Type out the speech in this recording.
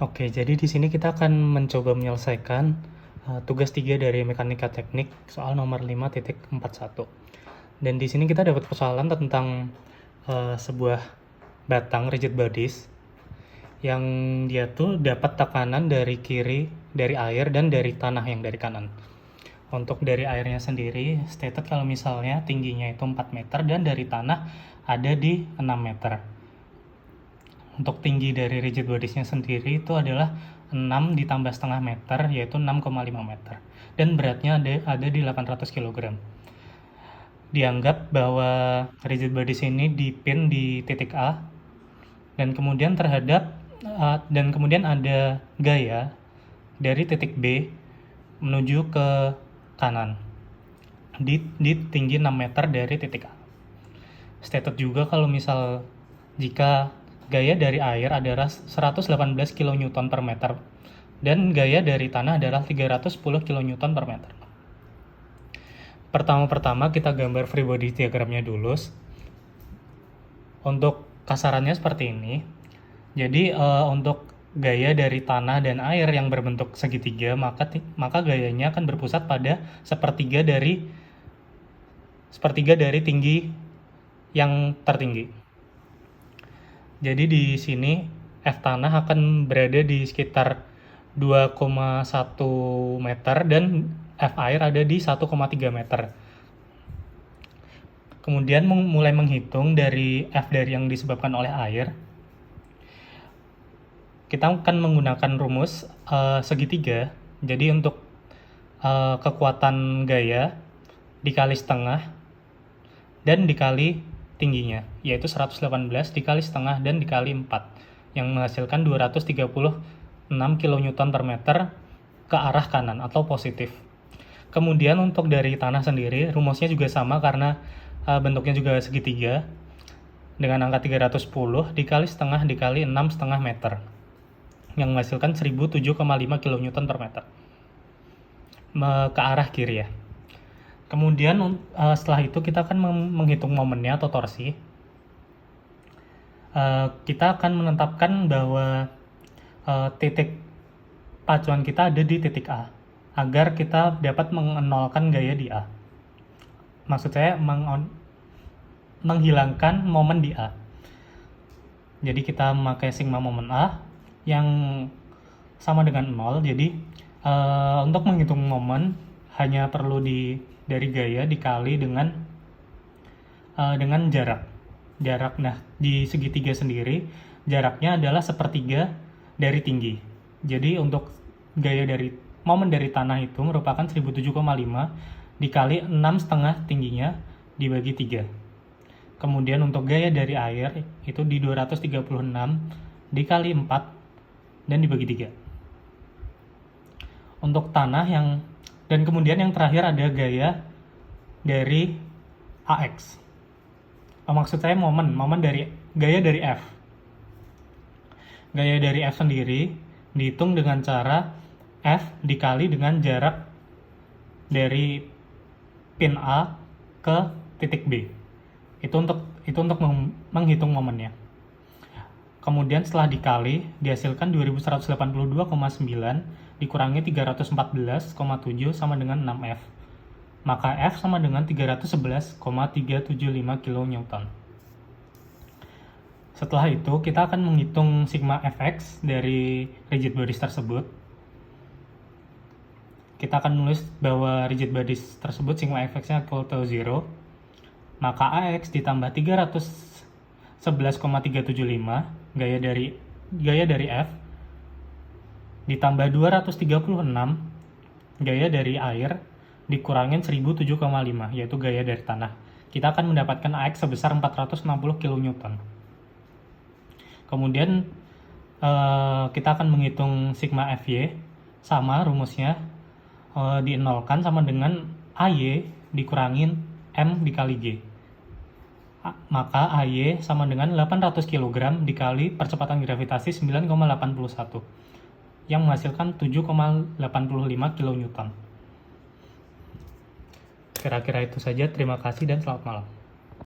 Oke, jadi di sini kita akan mencoba menyelesaikan tugas 3 dari mekanika teknik soal nomor 5.41. Dan di sini kita dapat persoalan tentang sebuah batang rigid bodies yang dia tuh dapat tekanan dari kiri, dari air, dan dari tanah yang dari kanan. Untuk dari airnya sendiri, stated kalau misalnya tingginya itu 4 meter dan dari tanah ada di 6 meter. Untuk tinggi dari rigid bodies-nya sendiri itu adalah 6 ditambah setengah meter, yaitu 6,5 meter. Dan beratnya ada di 800 kg. Dianggap bahwa rigid bodies ini dipin di titik A, dan kemudian ada gaya dari titik B menuju ke kanan di tinggi 6 meter dari titik A. Stated juga kalau misal jika gaya dari air adalah 118 kN per meter dan gaya dari tanah adalah 310 kN per meter. Pertama-tama kita gambar free body diagramnya dulu. Untuk kasarannya seperti ini. Jadi untuk gaya dari tanah dan air yang berbentuk segitiga, maka gayanya akan berpusat pada sepertiga dari tinggi yang tertinggi. Jadi di sini F tanah akan berada di sekitar 2,1 meter dan F air ada di 1,3 meter. Kemudian mulai menghitung dari F dari yang disebabkan oleh air. Kita akan menggunakan rumus segitiga. Jadi untuk kekuatan gaya dikali setengah dan dikali tingginya, yaitu 118 dikali setengah dan dikali 4, yang menghasilkan 236 kN per meter ke arah kanan atau positif. Kemudian untuk dari tanah sendiri, rumusnya juga sama karena bentuknya juga segitiga, dengan angka 310 dikali setengah dikali 6,5 meter, yang menghasilkan 1007,5 kN per meter ke arah kiri ya. Kemudian setelah itu kita akan menghitung momennya atau torsi. Kita akan menetapkan bahwa titik pacuan kita ada di titik A, agar kita dapat mengenolkan gaya di A. Maksud saya menghilangkan momen di A. Jadi kita memakai sigma momen A yang sama dengan 0. Jadi untuk menghitung momen hanya perlu dari gaya dikali dengan jarak. Nah, di segitiga sendiri jaraknya adalah sepertiga dari tinggi. Jadi untuk gaya dari momen dari tanah itu merupakan 1007,5 dikali 6,5 tingginya dibagi 3. Kemudian untuk gaya dari air itu di 236 dikali 4 dan dibagi 3. Untuk tanah dan kemudian yang terakhir ada gaya dari AX. Maksud saya momen dari gaya dari F. Gaya dari F sendiri dihitung dengan cara F dikali dengan jarak dari pin A ke titik B. Itu untuk menghitung momennya. Kemudian setelah dikali dihasilkan 2182,9 dikurangi 314,7 sama dengan 6F. Maka F sama dengan 311,375 kN. Setelah itu kita akan menghitung sigma Fx dari rigid bodies tersebut. Kita akan menulis bahwa rigid bodies tersebut sigma Fx-nya equal to 0. Maka Ax ditambah 311,375 gaya dari F ditambah 236 gaya dari air dikurangin 1007,5 yaitu gaya dari tanah. Kita akan mendapatkan Ax sebesar 460 kN. Kemudian kita akan menghitung sigma Fy, sama rumusnya di-nolkan sama dengan Ay dikurangin M dikali G. Maka Ay sama dengan 800 kg dikali percepatan gravitasi 9,81 yang menghasilkan 7,85 kN. Kira-kira itu saja. Terima kasih dan selamat malam.